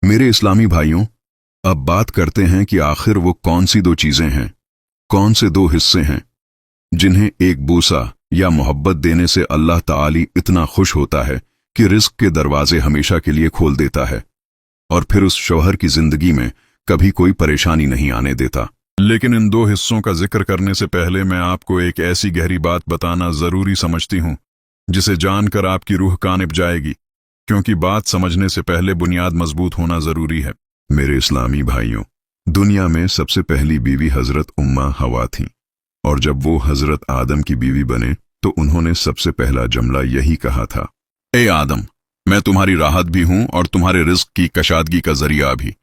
मेरे इस्लामी भाइयों, अब बात करते हैं कि आखिर वो कौन सी दो चीजें हैं, कौन से दो हिस्से हैं जिन्हें एक बूसा या मोहब्बत देने से अल्लाह ताली इतना खुश होता है कि रिस्क के दरवाजे हमेशा के लिए खोल देता है और फिर उस शौहर की जिंदगी में कभी कोई परेशानी नहीं आने देता। लेकिन इन दो हिस्सों का जिक्र करने से पहले मैं आपको एक ऐसी गहरी बात बताना जरूरी समझती हूं जिसे जानकर आपकी रूह कांप जाएगी, क्योंकि बात समझने से पहले बुनियाद मजबूत होना जरूरी है। मेरे इस्लामी भाइयों, दुनिया में सबसे पहली बीवी हजरत उम्मा हवा थी, और जब वो हजरत आदम की बीवी बने तो उन्होंने सबसे पहला जुमला यही कहा था, ए आदम, मैं तुम्हारी राहत भी हूं और तुम्हारे रिज्क की कशादगी का जरिया भी।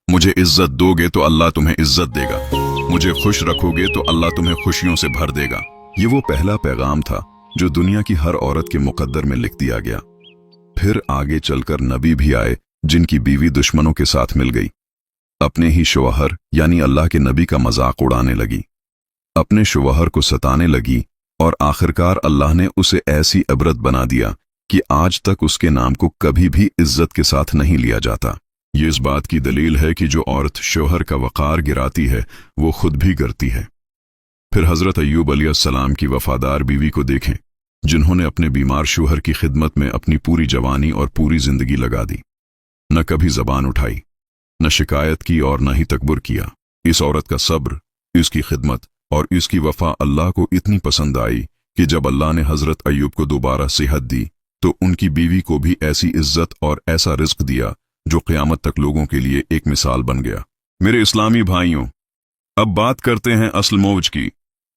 मुझे इज्जत दोगे तो अल्लाह तुम्हें इज्जत देगा, मुझे खुश रखोगे तो अल्लाह तुम्हें खुशियों से भर देगा। ये वो पहला पैगाम था जो दुनिया की हर औरत के मुकद्दर में लिख दिया गया। फिर आगे चलकर नबी भी आए जिनकी बीवी दुश्मनों के साथ मिल गई, अपने ही शौहर यानी अल्लाह के नबी का मजाक उड़ाने लगी, अपने शौहर को सताने लगी, और आखिरकार अल्लाह ने उसे ऐसी इबरत बना दिया कि आज तक उसके नाम को कभी भी इज्जत के साथ नहीं लिया जाता। ये इस बात की दलील है कि जो औरत शौहर का वक़ार गिराती है वो खुद भी गिरती है। फिर हजरत अय्यूब अलैहिस्सलाम की वफादार बीवी को देखें, जिन्होंने अपने बीमार शौहर की खिदमत में अपनी पूरी जवानी और पूरी जिंदगी लगा दी। न कभी जबान उठाई, न शिकायत की और न ही तकबर किया। इस औरत का सब्र, इसकी खिदमत और इसकी वफा अल्लाह को इतनी पसंद आई कि जब अल्लाह ने हजरत अय्यूब को दोबारा सेहत दी तो उनकी बीवी को भी ऐसी इज्जत और ऐसा रिज्क दिया जो क़यामत तक लोगों के लिए एक मिसाल बन गया। मेरे इस्लामी भाइयों, अब बात करते हैं असल मौज की।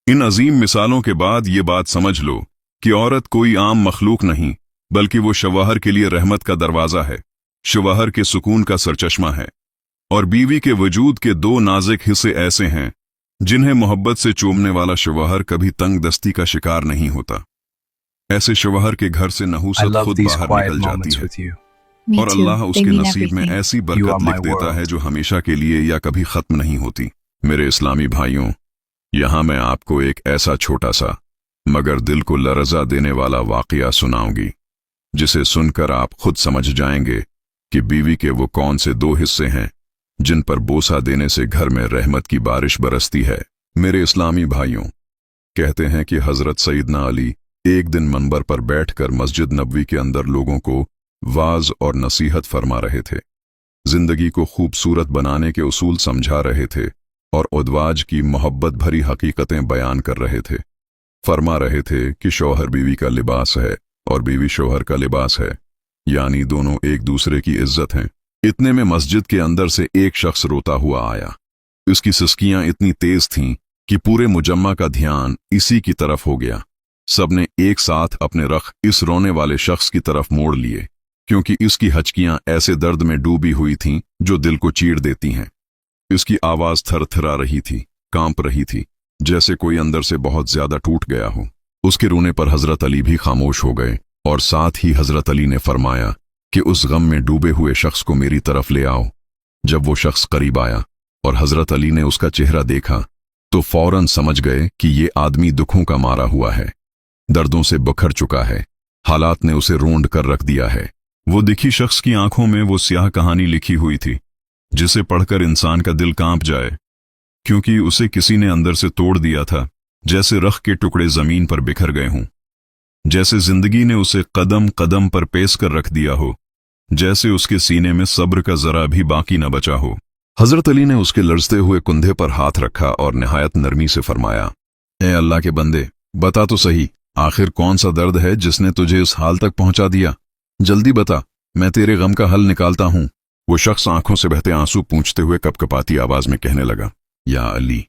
इन अजीम मिसालों के बाद ये बात समझ लो कि औरत कोई आम मखलूक नहीं, बल्कि वो शौहर के लिए रहमत का दरवाजा है, शौहर के सुकून का सरचश्मा है। और बीवी के वजूद के दो नाजुक हिस्से ऐसे हैं जिन्हें मोहब्बत से चूमने वाला शौहर कभी तंग दस्ती का शिकार नहीं होता। ऐसे शौहर के घर से नहूसत खुद बाहर निकल जाती है और अल्लाह उसके नसीब में ऐसी बरकत लिख देता है जो हमेशा के लिए या कभी खत्म नहीं होती। मेरे इस्लामी भाइयों, यहां मैं आपको एक ऐसा छोटा सा मगर दिल को लरज़ा देने वाला वाक़या सुनाऊंगी, जिसे सुनकर आप खुद समझ जाएंगे कि बीवी के वो कौन से दो हिस्से हैं जिन पर बोसा देने से घर में रहमत की बारिश बरसती है। मेरे इस्लामी भाइयों, कहते हैं कि हजरत सईदना अली एक दिन मंबर पर बैठकर मस्जिद नबवी के अंदर लोगों को वाज और नसीहत फरमा रहे थे, जिंदगी को खूबसूरत बनाने के उसूल समझा रहे थे और उद्वाज की मोहब्बत भरी हकीकतें बयान कर रहे थे। फरमा रहे थे कि शौहर बीवी का लिबास है और बीवी शौहर का लिबास है, यानी दोनों एक दूसरे की इज्जत हैं। इतने में मस्जिद के अंदर से एक शख्स रोता हुआ आया। उसकी सिसकियां इतनी तेज थीं कि पूरे मुजम्मा का ध्यान इसी की तरफ हो गया। सबने एक साथ अपने रख इस रोने वाले शख्स की तरफ मोड़ लिए, क्योंकि इसकी हचकियां ऐसे दर्द में डूबी हुई थीं जो दिल को चीर देती हैं। इसकी आवाज थरथरा रही थी, कांप रही थी, जैसे कोई अंदर से बहुत ज्यादा टूट गया हो। उसके रोने पर हजरत अली भी खामोश हो गए और साथ ही हजरत अली ने फरमाया कि उस गम में डूबे हुए शख्स को मेरी तरफ ले आओ। जब वो शख्स करीब आया और हजरत अली ने उसका चेहरा देखा तो फौरन समझ गए कि ये आदमी दुखों का मारा हुआ है, दर्दों से बखर चुका है, हालात ने उसे रोंद कर रख दिया है। वो दिखी शख्स की आंखों में वो स्याह कहानी लिखी हुई थी जिसे पढ़कर इंसान का दिल कांप जाए, क्योंकि उसे किसी ने अंदर से तोड़ दिया था, जैसे रख के टुकड़े जमीन पर बिखर गए हों, जैसे जिंदगी ने उसे कदम कदम पर पेश कर रख दिया हो, जैसे उसके सीने में सब्र का जरा भी बाकी न बचा हो। हजरत अली ने उसके लरजते हुए कुंधे पर हाथ रखा और निहायत नरमी से फरमाया, ए अल्लाह के बंदे, बता तो सही, आखिर कौन सा दर्द है जिसने तुझे इस हाल तक पहुंचा दिया? जल्दी बता, मैं तेरे गम का हल निकालता हूं। वो शख्स आंखों से बहते आंसू पूंछते हुए कपकपाती आवाज में कहने लगा, या अली,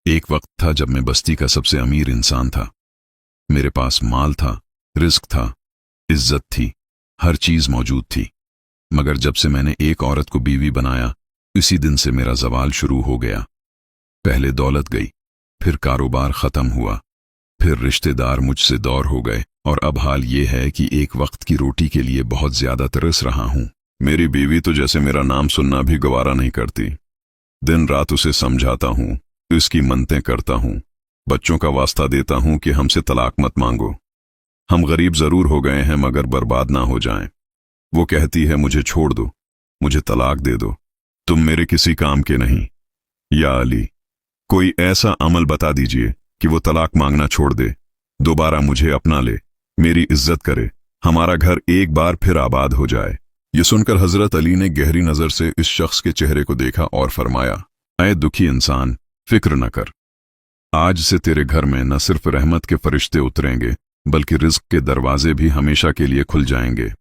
एक वक्त था जब मैं बस्ती का सबसे अमीर इंसान था। मेरे पास माल था, रिस्क था, इज्जत थी, हर चीज मौजूद थी। मगर जब से मैंने एक औरत को बीवी बनाया, इसी दिन से मेरा जवाल शुरू हो गया। पहले दौलत गई, फिर कारोबार खत्म हुआ, फिर रिश्तेदार मुझसे दूर हो गए, और अब हाल ये है कि एक वक्त की रोटी के लिए बहुत ज्यादा तरस रहा हूं। मेरी बीवी तो जैसे मेरा नाम सुनना भी गवारा नहीं करती। दिन रात उसे समझाता हूं, इसकी मन्नतें करता हूं, बच्चों का वास्ता देता हूं कि हमसे तलाक मत मांगो, हम गरीब जरूर हो गए हैं मगर बर्बाद ना हो जाएं। वो कहती है मुझे छोड़ दो, मुझे तलाक दे दो, तुम मेरे किसी काम के नहीं। या अली, कोई ऐसा अमल बता दीजिए कि वो तलाक मांगना छोड़ दे, दोबारा मुझे अपना ले, मेरी इज्जत करे, हमारा घर एक बार फिर आबाद हो जाए। ये सुनकर हजरत अली ने गहरी नजर से इस शख्स के चेहरे को देखा और फरमाया, ऐ दुखी इंसान, फिक्र न कर, आज से तेरे घर में न सिर्फ रहमत के फरिश्ते उतरेंगे बल्कि रिज्क के दरवाजे भी हमेशा के लिए खुल जाएंगे।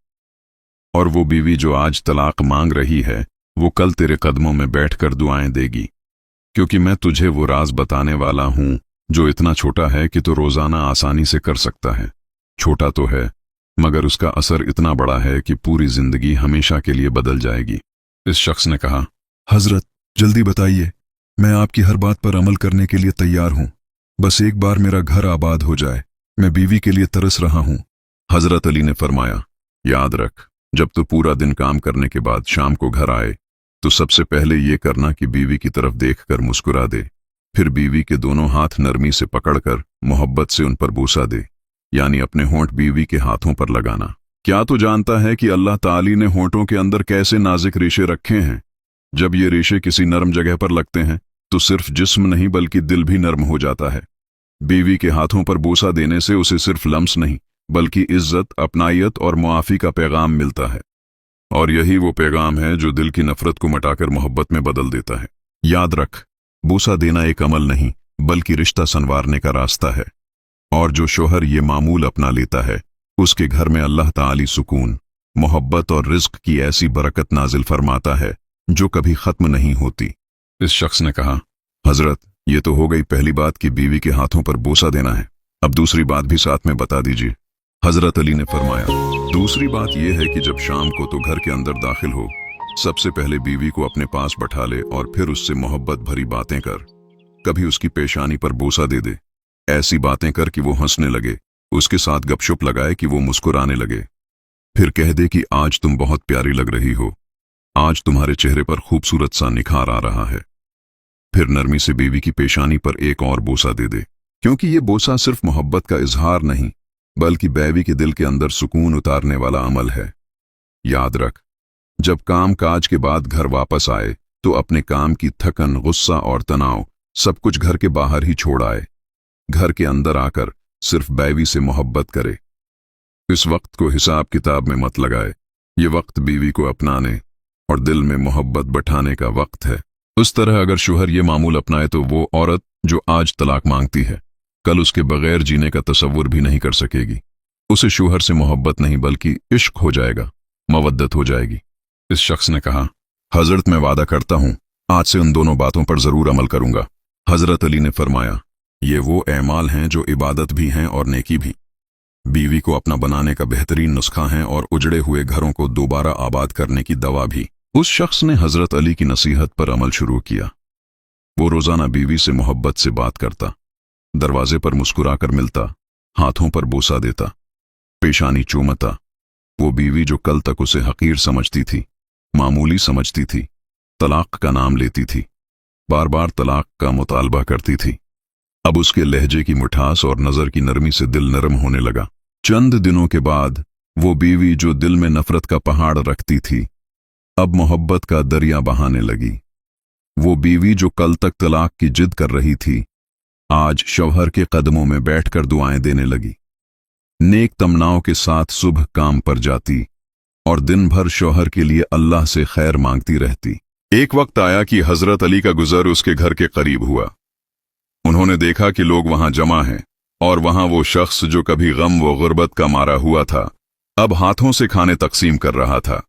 और वो बीवी जो आज तलाक मांग रही है वो कल तेरे कदमों में बैठकर दुआएं देगी, क्योंकि मैं तुझे वो राज बताने वाला हूं जो इतना छोटा है कि तो रोजाना आसानी से कर सकता है। छोटा तो है मगर उसका असर इतना बड़ा है कि पूरी जिंदगी हमेशा के लिए बदल जाएगी। इस शख्स ने कहा, हजरत जल्दी बताइए, मैं आपकी हर बात पर अमल करने के लिए तैयार हूं, बस एक बार मेरा घर आबाद हो जाए, मैं बीवी के लिए तरस रहा हूं। हजरत अली ने फरमाया, याद रख, जब तू पूरा दिन काम करने के बाद शाम को घर आए तो सबसे पहले ये करना कि बीवी की तरफ देखकर मुस्कुरा दे, फिर बीवी के दोनों हाथ नरमी से पकड़कर मोहब्बत से उन पर बूसा दे, यानी अपने होंठ बीवी के हाथों पर लगाना। क्या तू जानता है कि अल्लाह ताली ने होंठों के अंदर कैसे नाजुक रेशे रखे हैं? जब ये रेशे किसी नरम जगह पर लगते हैं तो सिर्फ जिस्म नहीं बल्कि दिल भी नरम हो जाता है। बीवी के हाथों पर बूसा देने से उसे सिर्फ लम्स नहीं बल्कि इज्जत, अपनायत और मुआफी का पैगाम मिलता है, और यही वो पैगाम है जो दिल की नफरत को मटाकर मोहब्बत में बदल देता है। याद रख, बूसा देना एक अमल नहीं बल्कि रिश्ता संवारने का रास्ता है, और जो शोहर ये मामूल अपना लेता है उसके घर में अल्लाह ताली सुकून, मोहब्बत और रिज्क की ऐसी बरकत नाजिल फरमाता है जो कभी खत्म नहीं होती। इस शख्स ने कहा, हजरत ये तो हो गई पहली बात कि बीवी के हाथों पर बूसा देना है, अब दूसरी बात भी साथ में बता दीजिए। हजरत अली ने फरमाया, दूसरी बात यह है कि जब शाम को तो घर के अंदर दाखिल हो, सबसे पहले बीवी को अपने पास बैठा ले और फिर उससे मोहब्बत भरी बातें कर। कभी उसकी पेशानी पर बूसा दे दे, ऐसी बातें कर कि वो हंसने लगे, उसके साथ गपशप लगाए कि वो मुस्कुराने लगे, फिर कह दे कि आज तुम बहुत प्यारी लग रही हो, आज तुम्हारे चेहरे पर खूबसूरत सा निखार आ रहा है। फिर नरमी से बीवी की पेशानी पर एक और बोसा दे दे, क्योंकि ये बोसा सिर्फ मोहब्बत का इजहार नहीं बल्कि बीवी के दिल के अंदर सुकून उतारने वाला अमल है। याद रख, जब काम काज के बाद घर वापस आए तो अपने काम की थकन, गुस्सा और तनाव सब कुछ घर के बाहर ही छोड़ आए। घर के अंदर आकर सिर्फ बीवी से मोहब्बत करे। इस वक्त को हिसाब किताब में मत लगाए, ये वक्त बीवी को अपनाने और दिल में मोहब्बत बैठाने का वक्त है। उस तरह अगर शोहर ये मामूल अपनाए तो वो औरत जो आज तलाक मांगती है कल उसके बगैर जीने का तसव्वुर भी नहीं कर सकेगी। उसे शोहर से मोहब्बत नहीं बल्कि इश्क हो जाएगा, मवद्दत हो जाएगी। इस शख्स ने कहा, हजरत मैं वादा करता हूं आज से उन दोनों बातों पर जरूर अमल करूंगा। हजरत अली ने फरमाया, ये वो ऐमाल हैं जो इबादत भी हैं और नेकी भी, बीवी को अपना बनाने का बेहतरीन नुस्खा है और उजड़े हुए घरों को दोबारा आबाद करने की दवा भी। उस शख्स ने हजरत अली की नसीहत पर अमल शुरू किया। वो रोजाना बीवी से मोहब्बत से बात करता, दरवाजे पर मुस्कुराकर मिलता, हाथों पर बोसा देता, पेशानी चूमता। वो बीवी जो कल तक उसे हकीर समझती थी, मामूली समझती थी, तलाक का नाम लेती थी, बार बार तलाक का मुतालबा करती थी, अब उसके लहजे की मिठास और नजर की नरमी से दिल नरम होने लगा। चंद दिनों के बाद वो बीवी जो दिल में नफरत का पहाड़ रखती थी अब मोहब्बत का दरिया बहाने लगी। वो बीवी जो कल तक तलाक की जिद कर रही थी आज शौहर के कदमों में बैठकर दुआएं देने लगी, नेक तमन्नाओं के साथ सुबह काम पर जाती और दिन भर शौहर के लिए अल्लाह से खैर मांगती रहती। एक वक्त आया कि हजरत अली का गुजर उसके घर के करीब हुआ। उन्होंने देखा कि लोग वहां जमा हैं और वहां वो शख्स जो कभी गम व गुर्बत का मारा हुआ था अब हाथों से खाने तकसीम कर रहा था।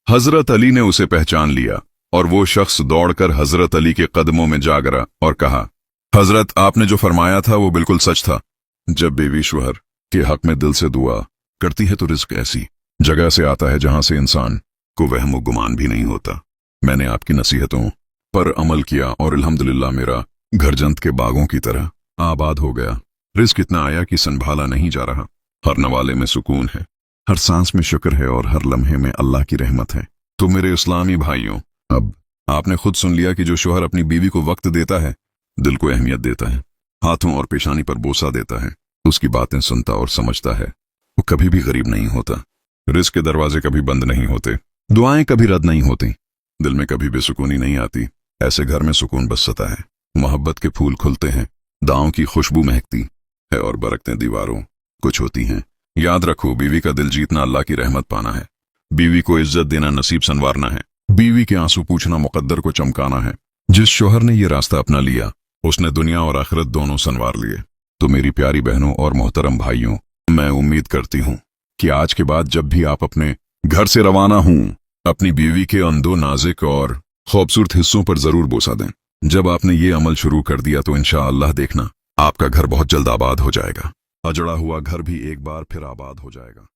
हजरत अली ने उसे पहचान लिया और वो शख्स दौड़कर हजरत अली के कदमों में जा गिरा और कहा, हजरत आपने जो फरमाया था वो बिल्कुल सच था। जब बीवी शौहर के हक में दिल से दुआ करती है तो रिज्क ऐसी जगह से आता है जहां से इंसान को वहम गुमान भी नहीं होता। मैंने आपकी नसीहतों पर अमल किया और अल्हम्दुलिल्लाह मेरा घर जंत के बागों की तरह आबाद हो गया। रिज्क इतना आया कि संभाला नहीं जा रहा। हर नवाले में सुकून है, हर सांस में शुक्र है और हर लम्हे में अल्लाह की रहमत है। तो मेरे इस्लामी भाइयों, अब आपने खुद सुन लिया कि जो शौहर अपनी बीवी को वक्त देता है, दिल को अहमियत देता है, हाथों और पेशानी पर बोसा देता है, उसकी बातें सुनता और समझता है, वो कभी भी गरीब नहीं होता। रिज्क के दरवाजे कभी बंद नहीं होते। दुआएं कभी रद्द नहीं होती, दिल में कभी बेसुकूनी नहीं आती। ऐसे घर में सुकून बसता है, मोहब्बत के फूल खुलते हैं, दावों की खुशबू महकती है और बरकतें दीवारों को छूती हैं। याद रखो, बीवी का दिल जीतना अल्लाह की रहमत पाना है, बीवी को इज्जत देना नसीब संवारना है, बीवी के आंसू पूछना मुकद्दर को चमकाना है। जिस शोहर ने ये रास्ता अपना लिया उसने दुनिया और आखिरत दोनों संवार लिए। तो मेरी प्यारी बहनों और मोहतरम भाइयों, मैं उम्मीद करती हूँ कि आज के बाद जब भी आप अपने घर से रवाना हूं, अपनी बीवी के उन दो नाजुक और खूबसूरत हिस्सों पर जरूर बोसा दें। जब आपने ये अमल शुरू कर दिया तो इंशाअल्लाह देखना आपका घर बहुत जल्द आबाद हो जाएगा। अजड़ा हुआ घर भी एक बार फिर आबाद हो जाएगा।